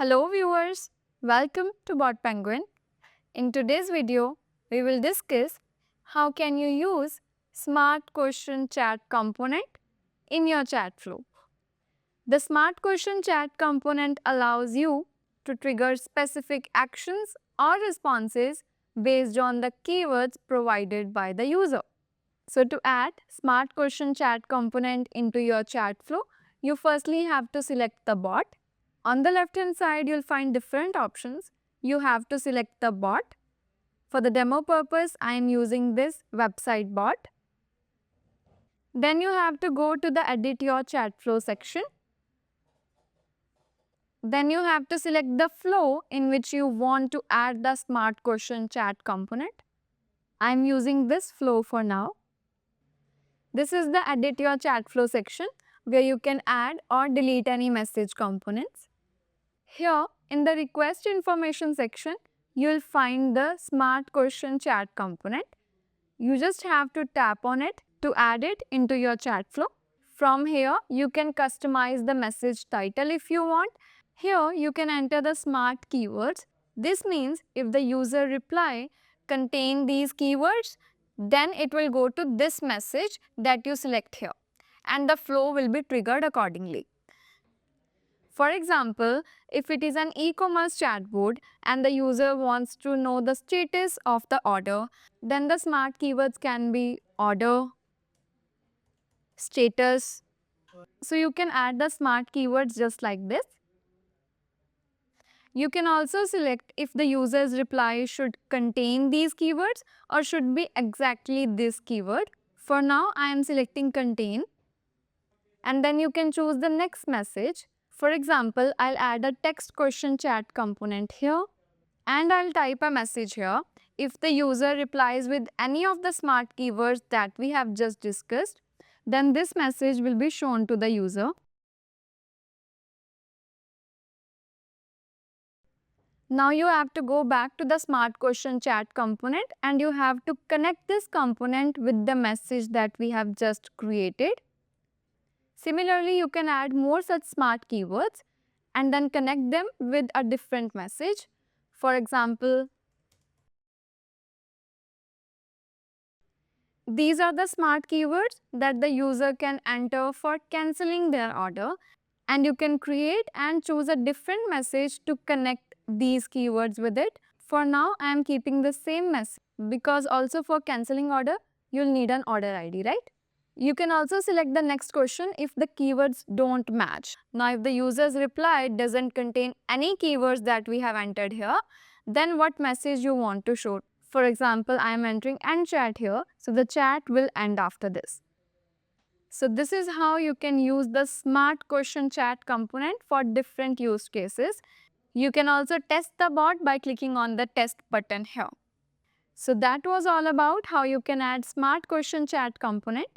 Hello viewers, welcome to BotPenguin. In today's video, we will discuss how can you use Smart Question Chat component in your chat flow. The Smart Question Chat component allows you to trigger specific actions or responses based on the keywords provided by the user. So to add Smart Question Chat component into your chat flow, you firstly have to select the bot. On the left hand side, you'll find different options. You have to select the bot. For the demo purpose, I am using this website bot. Then you have to go to the edit your chat flow section. Then you have to select the flow in which you want to add the Smart Question Chat component. I am using this flow for now. This is the edit your chat flow section where you can add or delete any message components. Here in the request information section, you will find the Smart Question Chat component. You just have to tap on it to add it into your chat flow. From here, you can customize the message title if you want. Here, you can enter the smart keywords. This means if the user reply contain these keywords, then it will go to this message that you select here and the flow will be triggered accordingly. For example, if it is an e-commerce chatbot and the user wants to know the status of the order, then the smart keywords can be order, status. So you can add the smart keywords just like this. You can also select if the user's reply should contain these keywords or should be exactly this keyword. For now, I am selecting contain. And then you can choose the next message. For example, I'll add a text question chat component here and I'll type a message here. If the user replies with any of the smart keywords that we have just discussed, then this message will be shown to the user. Now you have to go back to the Smart Question Chat component and you have to connect this component with the message that we have just created. Similarly, you can add more such smart keywords and then connect them with a different message. For example, these are the smart keywords that the user can enter for cancelling their order, and you can create and choose a different message to connect these keywords with it. For now, I am keeping the same message because also for cancelling order, you'll need an order ID, right? You can also select the next question if the keywords don't match. Now, if the user's reply doesn't contain any keywords that we have entered here, then what message you want to show? For example, I am entering end chat here, so the chat will end after this. So this is how you can use the Smart Question Chat component for different use cases. You can also test the bot by clicking on the test button here. So that was all about how you can add Smart Question Chat component.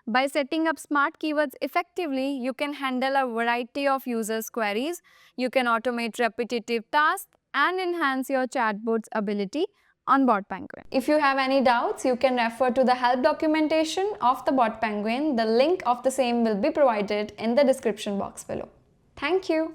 By setting up smart keywords effectively, you can handle a variety of users' queries, you can automate repetitive tasks and enhance your chatbot's ability on BotPenguin. If you have any doubts, you can refer to the help documentation of the BotPenguin. The link of the same will be provided in the description box below. Thank you.